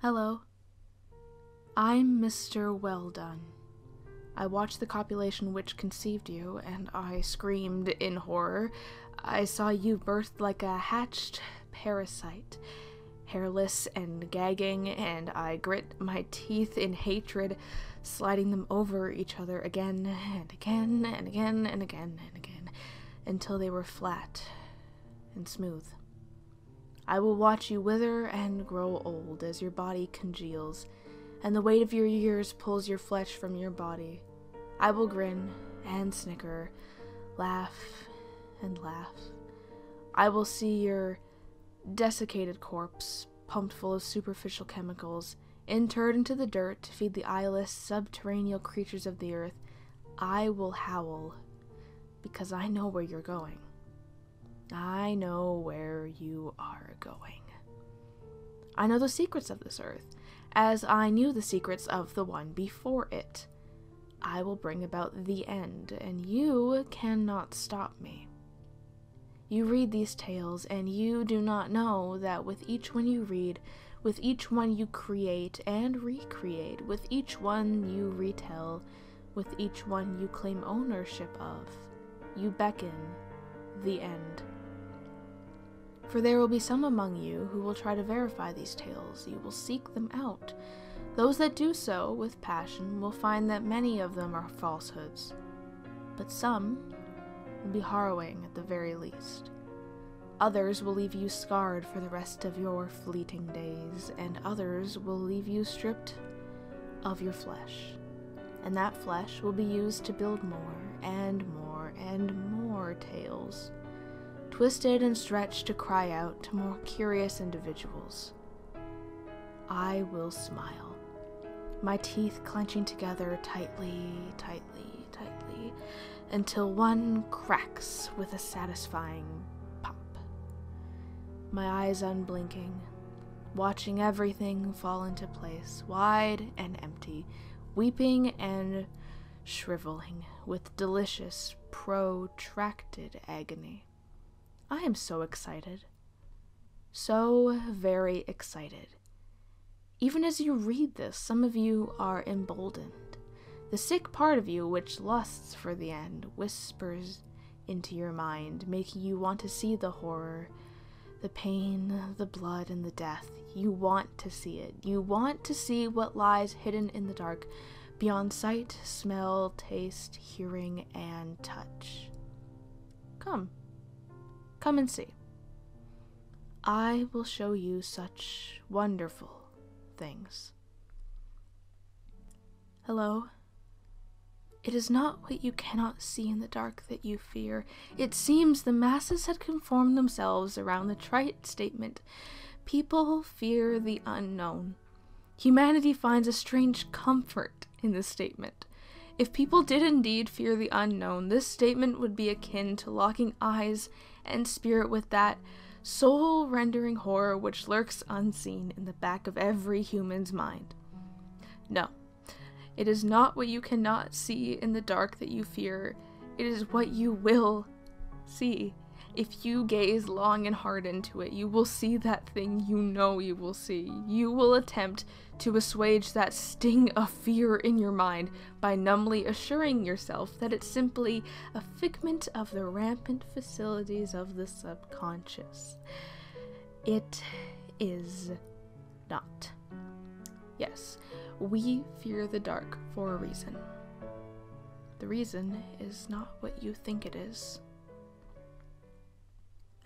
Hello. I'm Mr.Welldone. I watched the copulation which conceived you, and I screamed in horror. I saw you birthed like a hatched parasite, hairless and gagging, and I grit my teeth in hatred, sliding them over each other again and again and again and again and again, until they were flat and smooth. I will watch you wither and grow old as your body congeals, and the weight of your years pulls your flesh from your body. I will grin and snicker, laugh and laugh. I will see your desiccated corpse, pumped full of superficial chemicals, interred into the dirt to feed the eyeless, subterranean creatures of the earth. I will howl, because I know where you're going. I know where you are going. I know the secrets of this earth, as I knew the secrets of the one before it. I will bring about the end, and you cannot stop me. You read these tales, and you do not know that with each one you read, with each one you create and recreate, with each one you retell, with each one you claim ownership of, you beckon the end. For there will be some among you who will try to verify these tales. You will seek them out. Those that do so with passion will find that many of them are falsehoods, but some will be harrowing at the very least. Others will leave you scarred for the rest of your fleeting days, and others will leave you stripped of your flesh. And that flesh will be used to build more and more and more tales, twisted and stretched to cry out to more curious individuals. I will smile, my teeth clenching together tightly, tightly, tightly, until one cracks with a satisfying pop. My eyes unblinking, watching everything fall into place, wide and empty, weeping and shriveling with delicious, protracted agony. I am so excited. So very excited. Even as you read this, some of you are emboldened. The sick part of you, which lusts for the end, whispers into your mind, making you want to see the horror, the pain, the blood, and the death. You want to see it. You want to see what lies hidden in the dark, beyond sight, smell, taste, hearing, and touch. Come and see. I will show you such wonderful things. Hello. It is not what you cannot see in the dark that you fear. It seems the masses had conformed themselves around the trite statement, people fear the unknown. Humanity finds a strange comfort in this statement. If people did indeed fear the unknown, this statement would be akin to locking eyes and spirit with that soul-rendering horror which lurks unseen in the back of every human's mind. No, it is not what you cannot see in the dark that you fear. It is what you will see. If you gaze long and hard into it, you will see that thing you know you will see. You will attempt to assuage that sting of fear in your mind by numbly assuring yourself that it's simply a figment of the rampant facilities of the subconscious. It is not. Yes, we fear the dark for a reason. The reason is not what you think it is.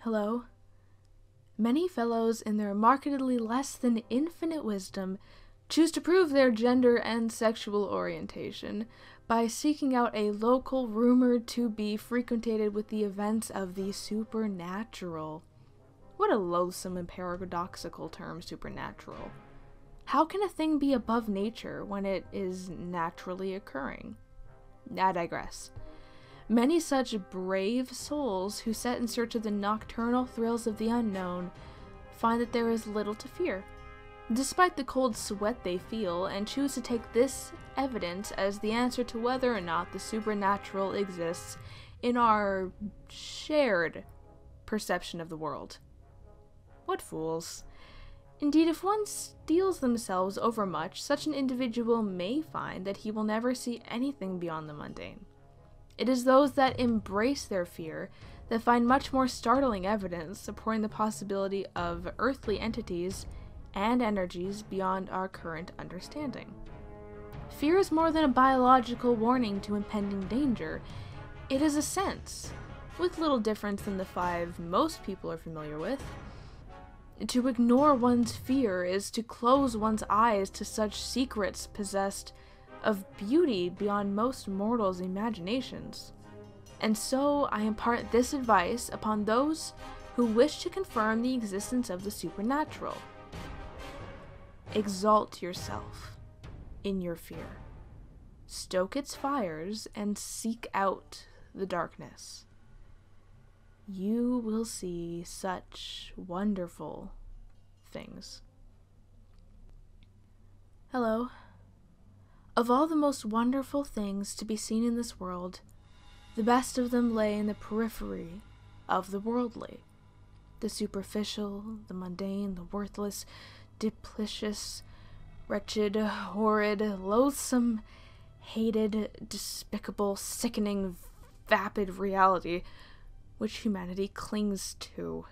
Hello. Many fellows in their markedly less than infinite wisdom choose to prove their gender and sexual orientation by seeking out a local rumored to be frequented with the events of the supernatural. What a loathsome and paradoxical term, supernatural. How can a thing be above nature when it is naturally occurring? I digress. Many such brave souls who set in search of the nocturnal thrills of the unknown find that there is little to fear, despite the cold sweat they feel, and choose to take this evidence as the answer to whether or not the supernatural exists in our shared perception of the world. What fools. Indeed, if one steels themselves overmuch, such an individual may find that he will never see anything beyond the mundane. It is those that embrace their fear that find much more startling evidence supporting the possibility of earthly entities and energies beyond our current understanding. Fear is more than a biological warning to impending danger. It is a sense, with little difference than the 5 most people are familiar with. To ignore one's fear is to close one's eyes to such secrets possessed of beauty beyond most mortals' imaginations. And so I impart this advice upon those who wish to confirm the existence of the supernatural. Exalt yourself in your fear. Stoke its fires and seek out the darkness. You will see such wonderful things. Hello. Of all the most wonderful things to be seen in this world, the best of them lay in the periphery of the worldly. The superficial, the mundane, the worthless, duplicious, wretched, horrid, loathsome, hated, despicable, sickening, vapid reality which humanity clings to.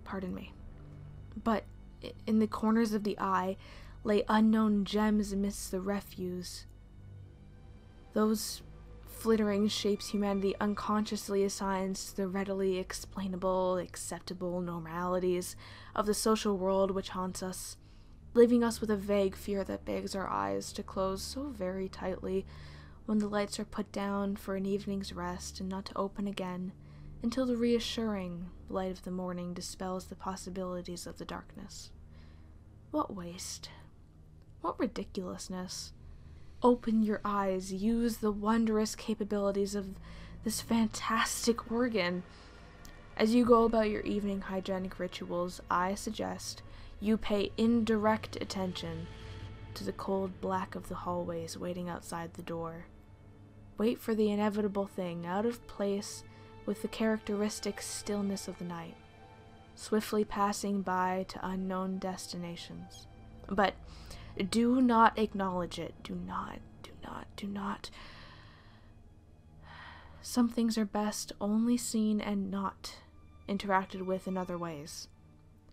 Pardon me. But in the corners of the eye lay unknown gems amidst the refuse. Those flittering shapes humanity unconsciously assigns to the readily explainable, acceptable normalities of the social world which haunts us, leaving us with a vague fear that begs our eyes to close so very tightly when the lights are put down for an evening's rest, and not to open again until the reassuring light of the morning dispels the possibilities of the darkness. What waste! What ridiculousness! Open your eyes, use the wondrous capabilities of this fantastic organ. As you go about your evening hygienic rituals, I suggest you pay indirect attention to the cold black of the hallways waiting outside the door. Wait for the inevitable thing, out of place with the characteristic stillness of the night, swiftly passing by to unknown destinations. But do not acknowledge it. Do not. Some things are best only seen and not interacted with in other ways.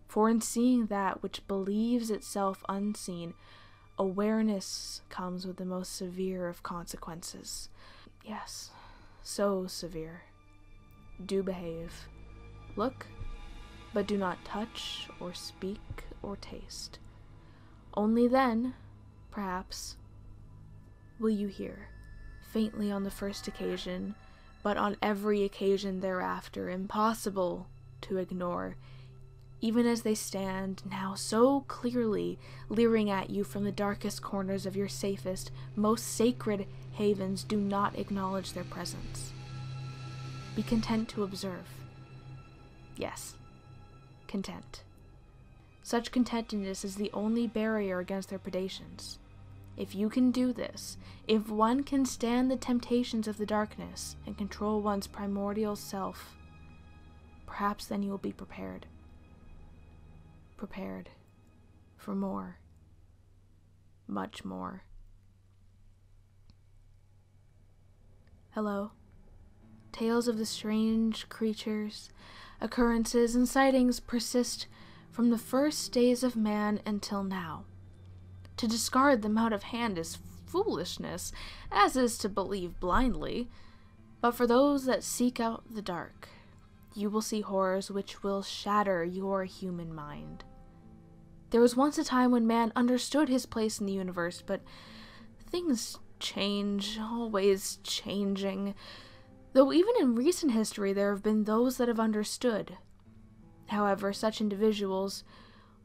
For in seeing that which believes itself unseen, awareness comes with the most severe of consequences. Yes, so severe. Do behave. Look, but do not touch or speak or taste. Only then, perhaps, will you hear, faintly on the first occasion, but on every occasion thereafter, impossible to ignore, even as they stand now so clearly leering at you from the darkest corners of your safest, most sacred havens. Do not acknowledge their presence. Be content to observe. Yes, content. Such contentedness is the only barrier against their predations. If you can do this, if one can stand the temptations of the darkness and control one's primordial self, perhaps then you will be prepared. Prepared for more, much more. Hello. Tales of the strange creatures, occurrences, and sightings persist from the first days of man until now. To discard them out of hand is foolishness, as is to believe blindly. But for those that seek out the dark, you will see horrors which will shatter your human mind. There was once a time when man understood his place in the universe, but things change, always changing. Though even in recent history there have been those that have understood. However, such individuals'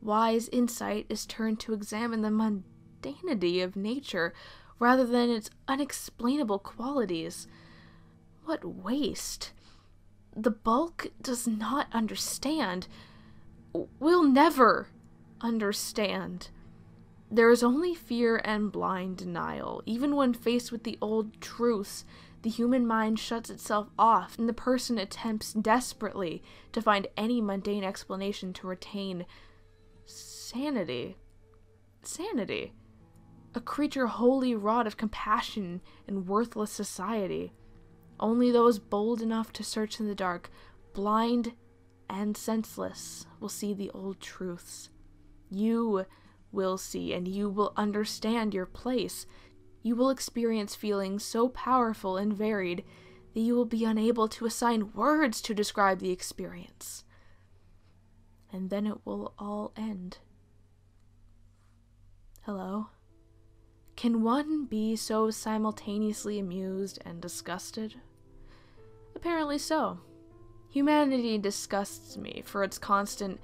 wise insight is turned to examine the mundanity of nature rather than its unexplainable qualities. What waste! The bulk does not understand. Will never understand. There is only fear and blind denial, even when faced with the old truths The human mind shuts itself off, and the person attempts desperately to find any mundane explanation to retain sanity. Sanity. A creature wholly wrought of compassion and worthless society. Only those bold enough to search in the dark, blind and senseless, will see the old truths. You will see, and you will understand your place. You will experience feelings so powerful and varied that you will be unable to assign words to describe the experience. And then it will all end. Hello? Can one be so simultaneously amused and disgusted? Apparently so. Humanity disgusts me for its constant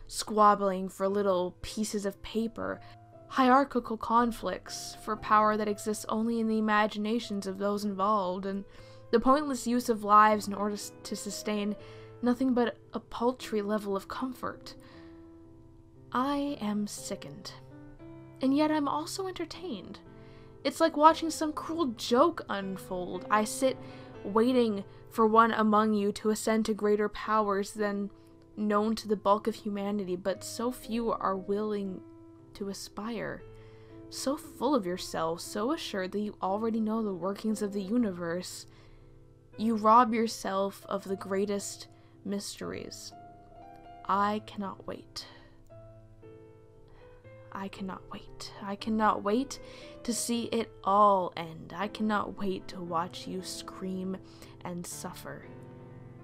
squabbling for little pieces of paper, hierarchical conflicts for power that exists only in the imaginations of those involved, and the pointless use of lives in order to sustain nothing but a paltry level of comfort. I am sickened, and yet I'm also entertained. It's like watching some cruel joke unfold. I sit waiting for one among you to ascend to greater powers than known to the bulk of humanity, but so few are willing to aspire. So full of yourselves, so assured that you already know the workings of the universe, you rob yourself of the greatest mysteries. I cannot wait. I cannot wait. I cannot wait to see it all end. I cannot wait to watch you scream and suffer.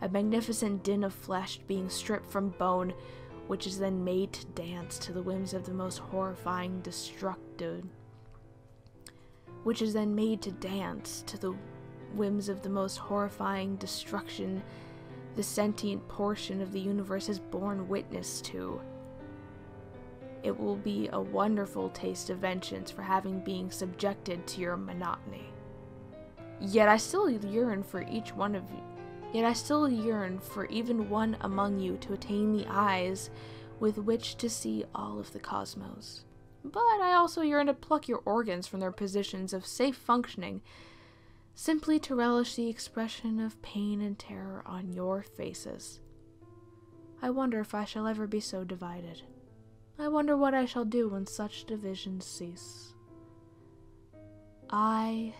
A magnificent din of flesh being stripped from bone, which is then made to dance to the whims of the most horrifying destruction. The sentient portion of the universe has borne witness to. It will be a wonderful taste of vengeance for having been subjected to your monotony. Yet I still yearn for each one of you. Yet I still yearn for even one among you to attain the eyes with which to see all of the cosmos. But I also yearn to pluck your organs from their positions of safe functioning, simply to relish the expression of pain and terror on your faces. I wonder if I shall ever be so divided. I wonder what I shall do when such divisions cease. I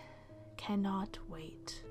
cannot wait.